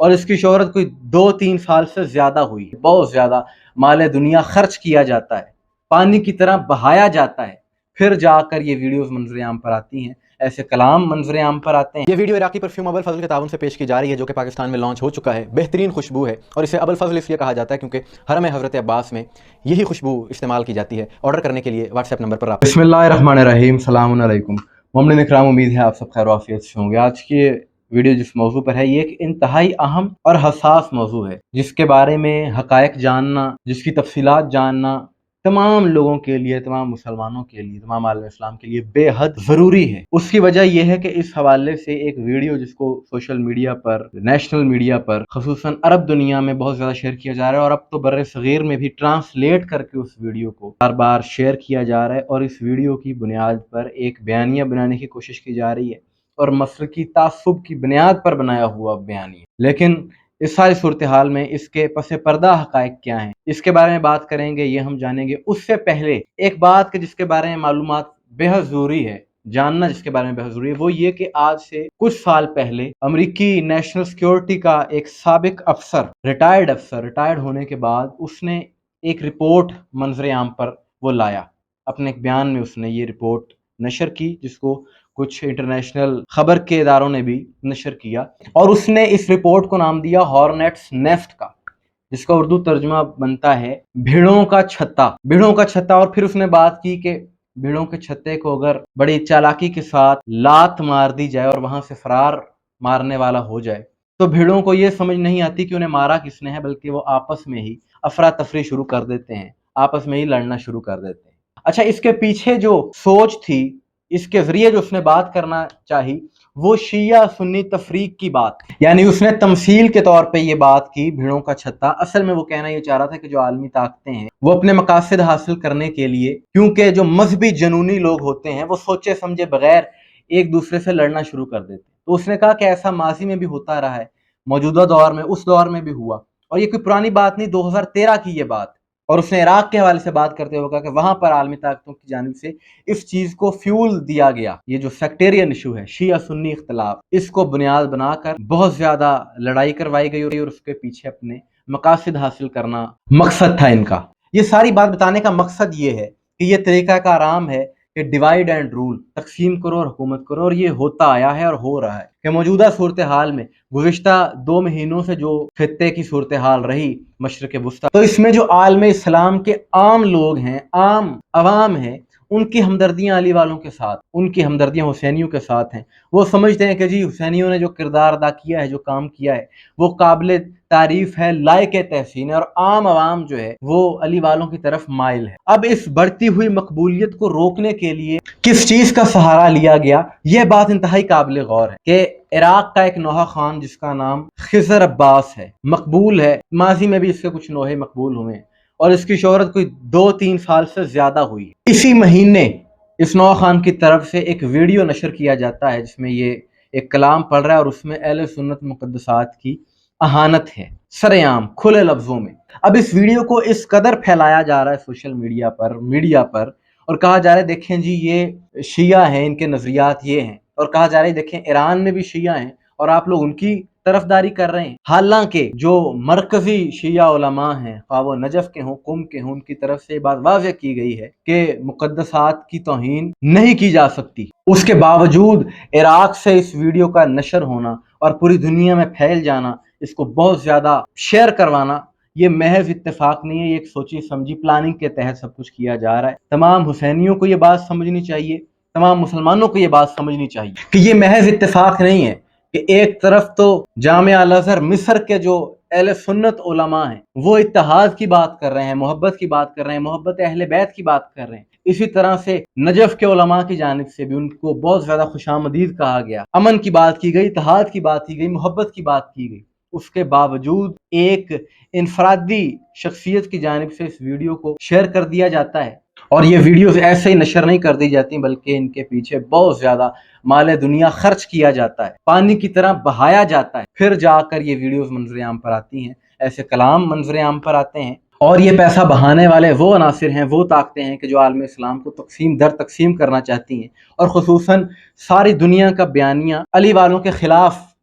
اور اس کی شہرت کوئی 2-3 سال سے زیادہ ہوئی ہے. بہت زیادہ مال دنیا خرچ کیا جاتا ہے، پانی کی طرح بہایا جاتا ہے، پھر جا کر یہ ویڈیوز منظر عام پر آتی ہیں، ایسے کلام منظر عام پر آتے ہیں. یہ ویڈیو عراقی پرفیوم ابو الفضل کے تعاون سے پیش کی جا رہی ہے، جو کہ پاکستان میں لانچ ہو چکا ہے. بہترین خوشبو ہے اور اسے ابو الفضل اس لیے کہا جاتا ہے کیونکہ حرم حضرت عباس میں یہی خوشبو استعمال کی جاتی ہے. آرڈر کرنے کے لیے واٹس ایپ نمبر پر رابطہ. بسم اللہ الرحمن الرحیم. السلام علیکم مومنین اکرام، امید ہے آپ سب خیر و عافیت سے ہوں گے. آج کی ویڈیو جس موضوع پر ہے، یہ ایک انتہائی اہم اور حساس موضوع ہے، جس کے بارے میں حقائق جاننا، جس کی تفصیلات جاننا تمام لوگوں کے لیے، تمام مسلمانوں کے لیے، تمام عالم اسلام کے لیے بے حد ضروری ہے. اس کی وجہ یہ ہے کہ اس حوالے سے ایک ویڈیو جس کو سوشل میڈیا پر، نیشنل میڈیا پر، خصوصاً عرب دنیا میں بہت زیادہ شیئر کیا جا رہا ہے، اور اب تو بر صغیر میں بھی ٹرانسلیٹ کر کے اس ویڈیو کو بار بار شیئر کیا جا رہا ہے، اور اس ویڈیو کی بنیاد پر ایک بیانیہ بنانے کی کوشش کی جا رہی ہے، اور مسلکی تعصب کی بنیاد پر بنایا ہوا بیانیہ. لیکن اس ساری صورتحال میں اس کے پس پردہ حقائق کیا ہیں، اس کے بارے میں بات کریں گے، یہ ہم جانیں گے. اس سے پہلے ایک بات کہ جس کے بارے میں معلومات بے حد ضروری ہے جاننا، جس کے بارے میں بے حد ضروری ہے، وہ یہ کہ آج سے کچھ سال پہلے امریکی نیشنل سیکیورٹی کا ایک سابق افسر، ریٹائرڈ ہونے کے بعد اس نے ایک رپورٹ منظر عام پر وہ لایا. اپنے ایک بیان میں اس نے یہ رپورٹ نشر کی، جس کو کچھ انٹرنیشنل خبر کے اداروں نے بھی نشر کیا، اور اس نے اس رپورٹ کو نام دیا ہارنیٹس نیسٹ کا، جس کا اردو ترجمہ بنتا ہے بھیڑوں کا چھتا. اور پھر اس نے بات کی کہ بھیڑوں کے چھتے کو اگر بڑی چالاکی کے ساتھ لات مار دی جائے اور وہاں سے فرار مارنے والا ہو جائے، تو بھیڑوں کو یہ سمجھ نہیں آتی کہ انہیں مارا کس نے ہے، بلکہ وہ آپس میں ہی افراتفری شروع کر دیتے ہیں، آپس میں ہی لڑنا شروع کر دیتے ہیں. اچھا، اس کے پیچھے جو سوچ تھی، اس کے ذریعے جو اس نے بات کرنا چاہی، وہ شیعہ سنی تفریق کی بات، یعنی اس نے تمثیل کے طور پہ یہ بات کی بھیڑوں کا چھتا. اصل میں وہ کہنا یہ چاہ رہا تھا کہ جو عالمی طاقتیں ہیں وہ اپنے مقاصد حاصل کرنے کے لیے، کیونکہ جو مذہبی جنونی لوگ ہوتے ہیں وہ سوچے سمجھے بغیر ایک دوسرے سے لڑنا شروع کر دیتے. تو اس نے کہا کہ ایسا ماضی میں بھی ہوتا رہا ہے، موجودہ دور میں، اس دور میں بھی ہوا، اور یہ کوئی پرانی بات نہیں، 2013 کی یہ بات. اور اس نے عراق کے حوالے سے بات کرتے ہوئے کہا کہ وہاں پر عالمی طاقتوں کی جانب سے اس چیز کو فیول دیا گیا. یہ جو سیکٹیرین ایشو ہے، شیعہ سنی اختلاف، اس کو بنیاد بنا کر بہت زیادہ لڑائی کروائی گئی، اور اس کے پیچھے اپنے مقاصد حاصل کرنا مقصد تھا ان کا. یہ ساری بات بتانے کا مقصد یہ ہے کہ یہ طریقہ کار عام ہے کہ ڈیوائیڈ اینڈ رول، تقسیم کرو اور حکومت کرو، اور یہ ہوتا آیا ہے اور ہو رہا ہے. کہ موجودہ صورتحال میں گزشتہ 2 مہینوں سے جو خطے کی صورتحال رہی مشرق وسطیٰ، تو اس میں جو عالم اسلام کے عام لوگ ہیں، عام عوام ہیں، ان کی ہمدردیاں علی والوں کے ساتھ، ان کی ہمدردیاں حسینیوں کے ساتھ ہیں. وہ سمجھتے ہیں کہ جی حسینیوں نے جو کردار ادا کیا ہے، جو کام کیا ہے، وہ قابل تعریف ہے، لائق تحسین ہے، اور عام عوام جو ہے وہ علی والوں کی طرف مائل ہے. اب اس بڑھتی ہوئی مقبولیت کو روکنے کے لیے کس چیز کا سہارا لیا گیا، یہ بات انتہائی قابل غور ہے. کہ عراق کا ایک نوحہ خان جس کا نام خضر عباس ہے، مقبول ہے، ماضی میں بھی اس کے کچھ نوحے مقبول ہوئے ہیں، اور اس کی شہرت کوئی 2-3 سال سے زیادہ ہوئی. اسی مہینے اس نوحہ خان کی طرف سے ایک ویڈیو نشر کیا جاتا ہے، جس میں یہ ایک کلام پڑھ رہا ہے، اور اس میں اہل سنت مقدسات کی اہانت ہے، سر عام کھلے لفظوں میں. اب اس ویڈیو کو اس قدر پھیلایا جا رہا ہے سوشل میڈیا پر، اور کہا جا رہا ہے دیکھیں جی یہ شیعہ ہیں، ان کے نظریات یہ ہیں، اور کہا جا رہا ہے دیکھیں ایران میں بھی شیعہ ہیں اور آپ لوگ ان کی طرفداری کر رہے ہیں. حالانکہ جو مرکزی شیعہ علماء ہیں، خواہ وہ نجف کے ہوں، قم کے ہوں، ان کی طرف سے یہ بات واضح کی گئی ہے کہ مقدسات کی توہین نہیں کی جا سکتی. اس کے باوجود عراق سے اس ویڈیو کا نشر ہونا اور پوری دنیا میں پھیل جانا، اس کو بہت زیادہ شیئر کروانا، یہ محض اتفاق نہیں ہے، یہ ایک سوچی سمجھی پلاننگ کے تحت سب کچھ کیا جا رہا ہے. تمام حسینیوں کو یہ بات سمجھنی چاہیے، تمام مسلمانوں کو یہ بات سمجھنی چاہیے کہ یہ محض اتفاق نہیں ہے کہ ایک طرف تو جامعہ الازہر مصر کے جو اہل سنت علماء ہیں وہ اتحاد کی بات کر رہے ہیں، محبت کی بات کر رہے ہیں، محبت اہل بیت کی بات کر رہے ہیں. اسی طرح سے نجف کے علماء کی جانب سے بھی ان کو بہت زیادہ خوش آمدید کہا گیا، امن کی بات کی گئی، اتحاد کی بات کی گئی، محبت کی بات کی گئی. اس کے باوجود ایک انفرادی شخصیت کی جانب سے اس ویڈیو کو شیئر کر دیا جاتا ہے، اور یہ ویڈیوز ایسے ہی نشر نہیں کر دی جاتی، بلکہ ان کے پیچھے بہت زیادہ مال دنیا خرچ کیا جاتا ہے، پانی کی طرح بہایا جاتا ہے، پھر جا کر یہ ویڈیوز منظر عام پر آتی ہیں، ایسے کلام منظر عام پر آتے ہیں. اور یہ پیسہ بہانے والے وہ عناصر ہیں، وہ طاقتیں ہیں کہ جو عالم اسلام کو تقسیم در تقسیم کرنا چاہتی ہیں، اور خصوصاً ساری دنیا کا بیانیہ علی والوں کے خلاف